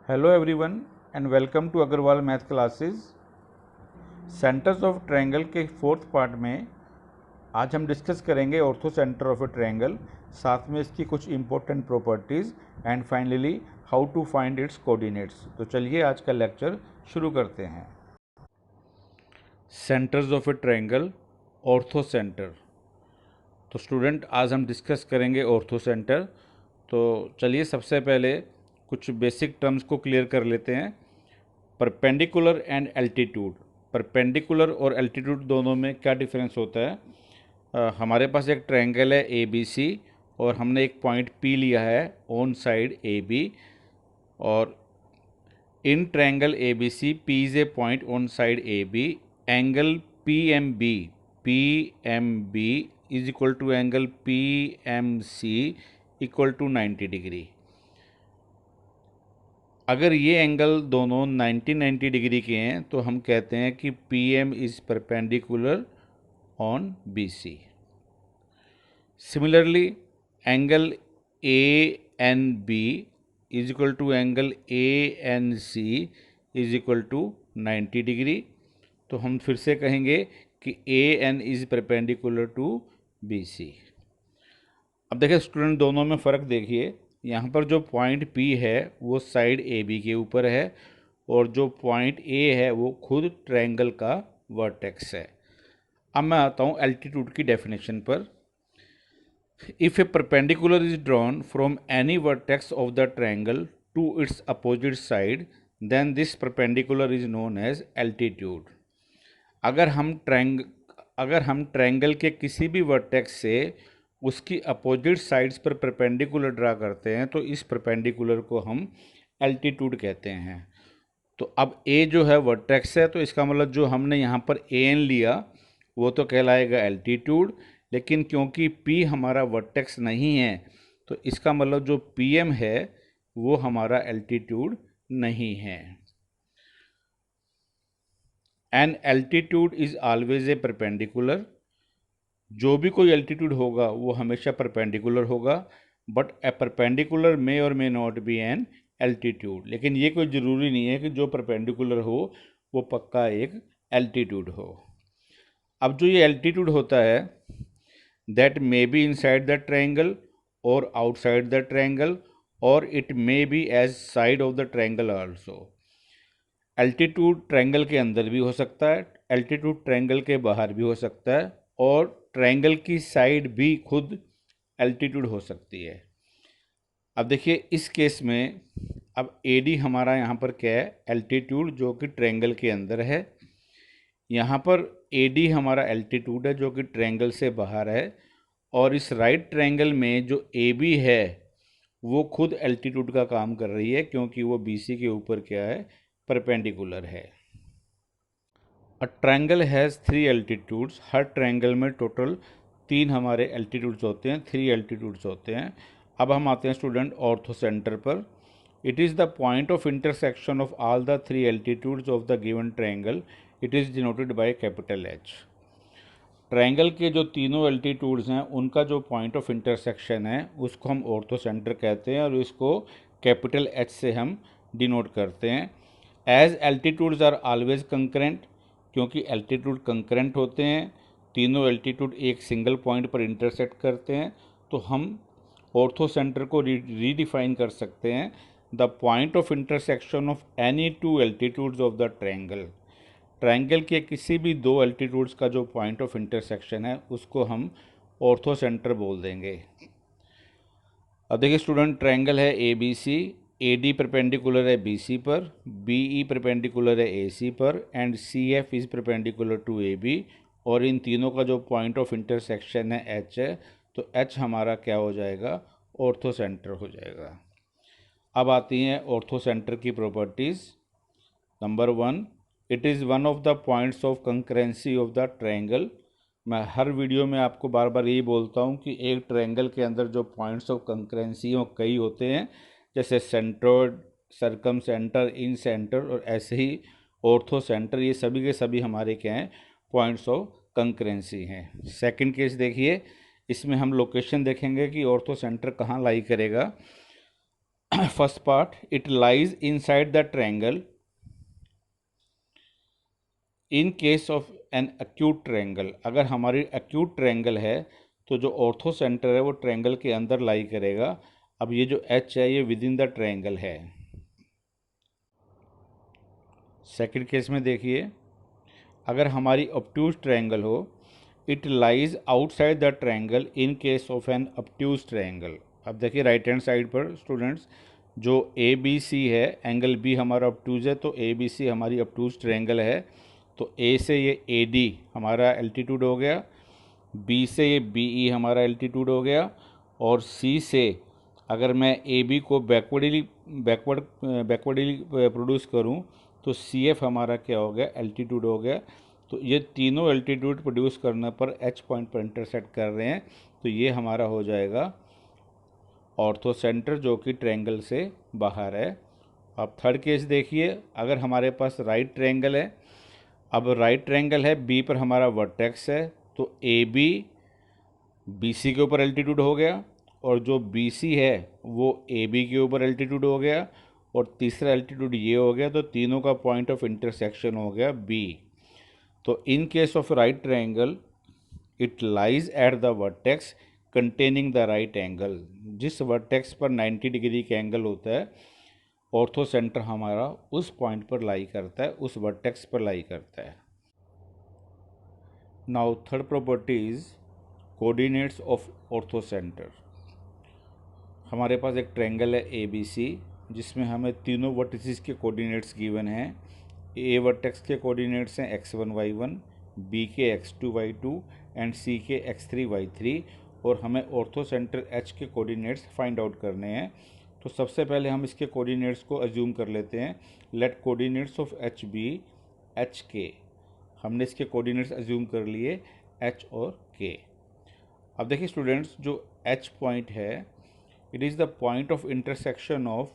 Hello everyone and welcome to Agarwal math classes. Centres of triangle के fourth part में आज हम डिस्कस करेंगे orthocentre of a triangle, साथ में इसकी कुछ important properties and finally how to find its coordinates. तो चलिए आज का लेक्चर शुरू करते हैं। Centres of a triangle, orthocentre. तो स्टूडेंट आज हम डिस्कस करेंगे ऑर्थो सेंटर। तो चलिए सबसे पहले कुछ बेसिक टर्म्स को क्लियर कर लेते हैं। Perpendicular and altitude. परपेंडिकुलर और एल्टीट्यूड दोनों में क्या डिफरेंस होता है? हमारे पास एक ट्रायंगल है ए बी सी और हमने एक पॉइंट पी लिया है ऑन साइड ए बी, और in triangle A B C P is a point on side A B. Angle P M B is equal to angle P M C equal to 90 degree. अगर ये angle दोनों 90 degree के हैं तो हम कहते हैं कि P M is perpendicular on B C. Similarly angle A N B is equal to angle A N C is equal to 90 degree. तो हम फिर से कहेंगे कि A N is perpendicular to B C. अब देखिए स्टूडेंट, दोनों में फ़र्क देखिए। यहाँ पर जो पॉइंट P है वो साइड ए बी के ऊपर है, और जो पॉइंट A है वो खुद ट्रायंगल का वर्टेक्स है। अब मैं आता हूँ एल्टीट्यूड की डेफिनेशन पर। If a perpendicular is drawn from any vertex of the triangle to its opposite side, then this perpendicular is known as altitude. अगर हम ट्रायंगल के किसी भी वर्टेक्स से उसकी अपोजिट साइड्स पर परपेंडिकुलर ड्रा करते हैं तो इस परपेंडिकुलर को हम एल्टीट्यूड कहते हैं। तो अब ए जो है वर्टेक्स है, तो इसका मतलब जो हमने यहाँ पर ए एन लिया वो तो कहलाएगा एल्टीट्यूड, लेकिन क्योंकि पी हमारा वर्टेक्स नहीं है तो इसका मतलब जो पी एम है वो हमारा एल्टीट्यूड नहीं है। An altitude is always a perpendicular. जो भी कोई एल्टीट्यूड होगा वो हमेशा परपेंडिकुलर होगा, बट ए परपेंडिकुलर मे और may not be an altitude. लेकिन ये कोई ज़रूरी नहीं है कि जो परपेंडिकुलर हो वो पक्का एक एल्टीट्यूड हो। अब जो ये एल्टीट्यूड होता है that may be inside the triangle और आउटसाइड द ट्रायंगल, और it may be as side of the triangle also. Altitude triangle के अंदर भी हो सकता है, एल्टीट्यूड ट्रायंगल के बाहर भी हो सकता है, और ट्रायंगल की साइड भी खुद एल्टीट्यूड हो सकती है। अब देखिए इस केस में अब AD हमारा यहाँ पर क्या है? एल्टीट्यूड, जो कि ट्रायंगल के अंदर है। यहाँ पर AD हमारा एल्टीट्यूड है जो कि ट्रायंगल से बाहर है, और इस राइट ट्रायंगल में जो AB है वो खुद एल्टीट्यूड का काम कर रही है, क्योंकि वो BC के ऊपर क्या है? परपेंडिकुलर है। A triangle has 3 altitudes. Her triangle में टोटल 3 हमारे एल्टीट्यूड्स होते हैं, 3 एल्टीट्यूड्स होते हैं। अब हम आते हैं स्टूडेंट ऑर्थो सेंटर पर। It is the point of intersection of all the 3 altitudes of the given triangle. It is denoted by capital H। Triangle के जो तीनों एल्टीट्यूड्स हैं उनका जो पॉइंट ऑफ इंटरसेक्शन है उसको हम ऑर्थो सेंटर कहते हैं, और इसको कैपिटल H से हम डिनोट करते हैं। As altitudes are always concurrent, क्योंकि एल्टीट्यूड कंकरेंट होते हैं, तीनों एल्टीट्यूड एक सिंगल पॉइंट पर इंटरसेक्ट करते हैं, तो हम ऑर्थो सेंटर को रीडिफाइन कर सकते हैं। The point of intersection of any 2 altitudes of the triangle. Triangle के किसी भी 2 एल्टीट्यूड्स का जो पॉइंट ऑफ इंटरसेक्शन है उसको हम ऑर्थो सेंटर बोल देंगे। अब देखिए स्टूडेंट, ट्रायंगल है A B C. AD perpendicular है BC पर, BE परपेंडिकुलर है AC पर, and CF is perpendicular to AB, और इन तीनों का जो पॉइंट ऑफ इंटरसेक्शन है H है, तो H हमारा क्या हो जाएगा? ऑर्थो सेंटर हो जाएगा। अब आती हैं ऑर्थो सेंटर की properties. Number 1, it is one of the points of concurrency of the triangle. मैं हर वीडियो में आपको बार बार यही बोलता हूँ कि एक ट्रायंगल के अंदर जो पॉइंट्स ऑफ कंकरेंसी वो कई होते हैं, जैसे सेंट्रोइड, सर्कम सेंटर, इन सेंटर, और ऐसे ही ऑर्थो सेंटर। ये सभी के सभी हमारे क्या हैं? पॉइंट्स ऑफ कंकरेंसी हैं। सेकंड केस देखिए, इसमें हम लोकेशन देखेंगे कि ऑर्थो सेंटर कहाँ लाई करेगा। First part, it lies inside the triangle in case of an acute triangle. अगर हमारी एक्यूट ट्रायंगल है तो जो ऑर्थो सेंटर है वो ट्रायंगल के अंदर लाई करेगा। अब ये जो एच है ये विद इन द ट्रायंगल है। सेकंड केस में देखिए, अगर हमारी ऑब्ट्यूज ट्रायंगल हो, it lies outside the triangle in case of an obtuse triangle. अब देखिए राइट हैंड साइड पर स्टूडेंट्स, जो ए बी सी है, एंगल बी हमारा ऑब्ट्यूज है, तो ए बी सी हमारी ऑब्ट्यूज ट्रायंगल है। तो ए से ये ए डी हमारा एल्टीट्यूड हो गया, बी से ये बी ई हमारा एल्टीट्यूड हो गया, और सी से अगर मैं ए बी को बैकवर्डली प्रोड्यूस करूं तो सी एफ हमारा क्या हो गया, एल्टीट्यूड हो गया। तो ये तीनों एल्टीट्यूड प्रोड्यूस करने पर एच पॉइंट पर इंटरसेक्ट कर रहे हैं, तो ये हमारा हो जाएगा ऑर्थो सेंटर जो कि ट्रायंगल से बाहर है। अब थर्ड केस देखिए, अगर हमारे पास राइट ट्रायंगल है, अब राइट ट्रायंगल है, बी पर हमारा वर्टेक्स है, तो ए बी बी सी के ऊपर एल्टीट्यूड हो गया, और जो बी सी है वो ए बी के ऊपर एल्टीट्यूड हो गया, और तीसरा एल्टीट्यूड ये हो गया, तो तीनों का पॉइंट ऑफ इंटरसेक्शन हो गया बी। तो इन case of right triangle it lies at the vertex containing the right angle. जिस वर्टेक्स पर 90 डिग्री का एंगल होता है, ऑर्थो सेंटर हमारा उस पॉइंट पर लाई करता है, उस वर्टेक्स पर लाई करता है। Now third property is coordinates of ortho centre. हमारे पास एक ट्रायंगल है ए बी सी, जिसमें हमें तीनों वर्टिसेस के कोऑर्डिनेट्स गिवन हैं। ए वर्टेक्स के कोऑर्डिनेट्स हैं x1y1, बी के x2y2 एंड सी के x3y3, और हमें ऑर्थो सेंटर एच के कोऑर्डिनेट्स फाइंड आउट करने हैं। तो सबसे पहले हम इसके कोऑर्डिनेट्स को अज्यूम कर लेते हैं। Let coordinates of H be H K. हमने इसके कोऑर्डिनेट्स अज्यूम कर लिए एच और के। अब देखिए स्टूडेंट्स, जो एच पॉइंट है, it is the point of intersection of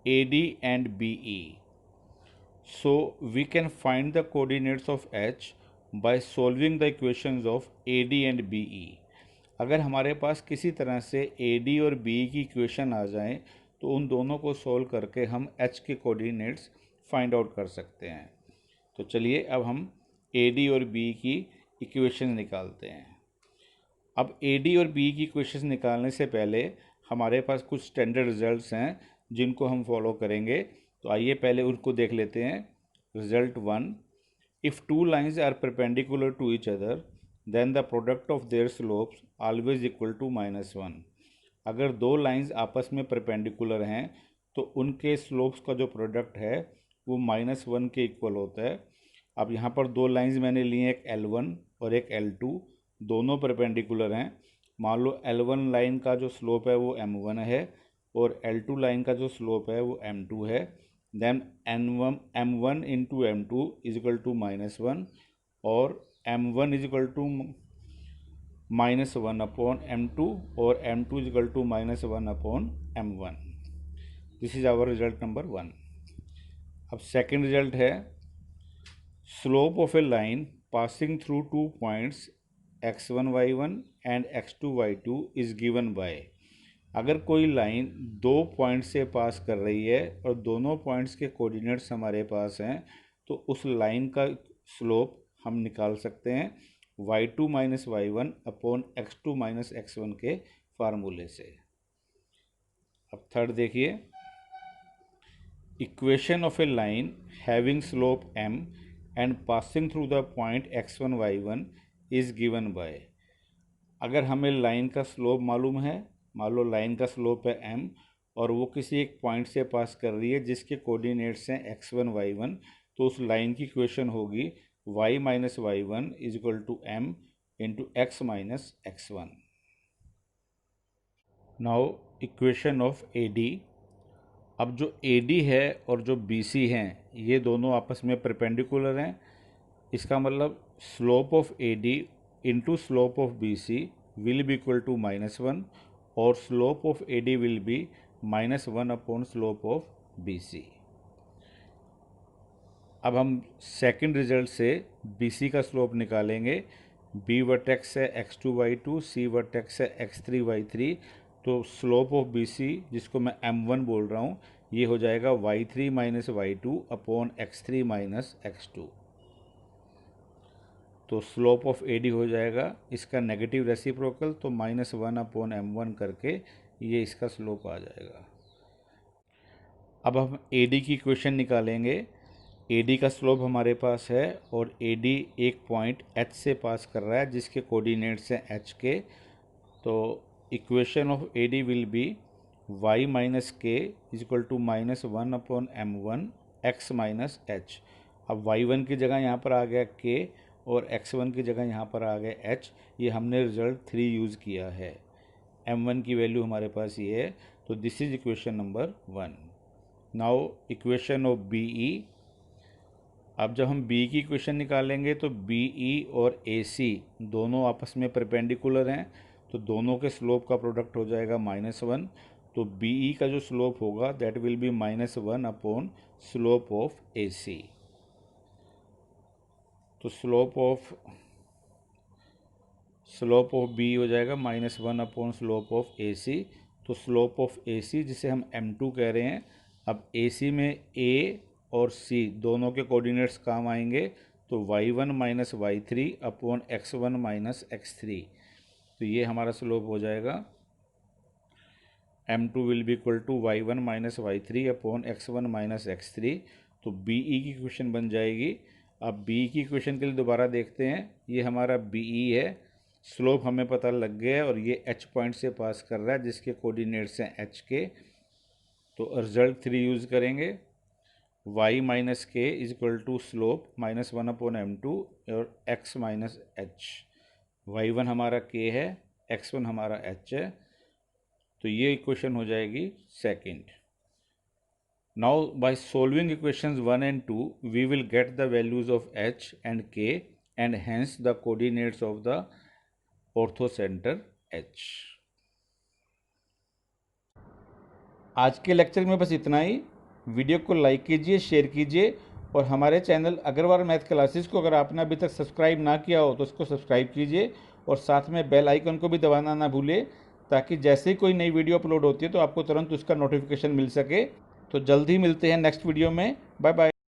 A D and B E. So we can find the coordinates of H by solving the equations of AD and BE। अगर हमारे पास किसी तरह से AD और BE की equation आ जाए तो उन दोनों को सोल्व करके हम H के कोऑर्डिनेट्स फाइंड आउट कर सकते हैं। तो चलिए अब हम AD और BE की इक्वेशन निकालते हैं। अब AD और BE की इक्वेशन निकालने से पहले हमारे पास कुछ स्टैंडर्ड रिजल्ट्स हैं जिनको हम फॉलो करेंगे। तो आइए पहले उनको देख लेते हैं। Result 1, if two lines are perpendicular to each other then the product of their slopes always equal to -1। अगर दो लाइन्स आपस में परपेंडिकुलर हैं तो उनके स्लोप्स का जो प्रोडक्ट है वो -1 के इक्वल होता है। अब यहाँ पर दो लाइन्स मैंने ली हैं, एक L1 और एक L2, दोनों परपेंडिकुलर हैं। मान लो L1 लाइन का जो स्लोप है वो m1 है और L2 लाइन का जो स्लोप है वो m2 है। Then m1 into m2 is equal to -1 और m1 is equal to -1 upon m2 और m2 is equal to -1 upon m1। This is our result number 1। अब सेकेंड रिजल्ट है, slope of a line passing through two points x1 y1 and x2 y2 is given by. अगर कोई line दो point से पास कर रही है और दोनों पॉइंट्स के कोऑर्डिनेट्स हमारे पास हैं तो उस लाइन का स्लोप हम निकाल सकते हैं y2 minus y1 upon x2 minus x1 के फार्मूले से। अब थर्ड देखिए, equation of a line having slope m and passing through the point x1 y1 is given by. अगर हमें लाइन का स्लोप मालूम है, मान लो लाइन का स्लोप है m और वो किसी एक पॉइंट से पास कर रही है जिसके कोऑर्डिनेट्स हैं x1 y1, तो उस लाइन की इक्वेशन होगी y minus y1 is equal to m into x minus x1। Now equation of AD। अब जो AD है और जो BC हैं ये दोनों आपस में परपेंडिकुलर हैं। इसका मतलब slope of AD into slope of BC will be equal to -1 और slope of AD will be -1 upon slope of BC। अब हम सेकंड रिजल्ट से BC का स्लोप निकालेंगे। B वर्टेक्स है x2 y2, C वर्टेक्स है x3 y3, तो slope of BC जिसको मैं M1 बोल रहा हूँ ये हो जाएगा y3 minus y2 upon x3 minus x2। तो स्लोप ऑफ AD हो जाएगा इसका नेगेटिव रेसिप्रोकल, तो -1 अपॉन M1 करके ये इसका स्लोप आ जाएगा। अब हम AD की इक्वेशन निकालेंगे। AD का स्लोप हमारे पास है और AD एक पॉइंट H से पास कर रहा है जिसके कोऑर्डिनेट्स हैं H के। तो equation of AD will be y minus K is equal to -1 upon M1 x minus h। अब y1 की जगह यहाँ पर आ गया k और x1 की जगह यहाँ पर आ गया h। ये हमने रिजल्ट 3 यूज़ किया है। M1 की वैल्यू हमारे पास ये है। तो this is equation number 1। Now equation of BE। अब जब हम BE की इक्वेशन निकालेंगे तो BE और AC दोनों आपस में परपेंडिकुलर हैं, तो दोनों के स्लोप का प्रोडक्ट हो जाएगा -1। तो BE का जो स्लोप होगा that will be -1 upon slope of AC। तो स्लोप ऑफ BE हो जाएगा -1 अपॉन स्लोप ऑफ AC। तो स्लोप ऑफ AC जिसे हम M2 कह रहे हैं, अब AC में A और C दोनों के कोऑर्डिनेट्स काम आएंगे, तो y1 minus y3 upon x1 minus x3। तो ये हमारा स्लोप हो जाएगा M2 will be equal to y1 minus y3 upon x1 minus x3। तो BE की इक्वेशन बन जाएगी। अब BE की इक्वेशन के लिए दोबारा देखते हैं। ये हमारा BE है, स्लोप हमें पता लग गया है और ये H पॉइंट से पास कर रहा है जिसके कोऑर्डिनेट्स हैं H के। तो रिजल्ट 3 यूज़ करेंगे। y minus K is equal to slope -1 upon M2 और x माइनस h। y1 हमारा k है, x1 हमारा h है। तो ये इक्वेशन हो जाएगी second. Now by solving equations 1 and 2 we will get the values of h and k and hence the coordinates of the orthocentre h। आज के लेक्चर में बस इतना ही। वीडियो को लाइक कीजिए, शेयर कीजिए और हमारे चैनल अग्रवाल मैथ क्लासेस को अगर आपने अभी तक सब्सक्राइब ना किया हो तो उसको सब्सक्राइब कीजिए और साथ में बेल आइकन को भी दबाना ना भूलें, ताकि जैसे ही कोई नई वीडियो अपलोड होती है तो आपको तुरंत उसका नोटिफिकेशन मिल सके। तो जल्द ही मिलते हैं नेक्स्ट वीडियो में। Bye bye.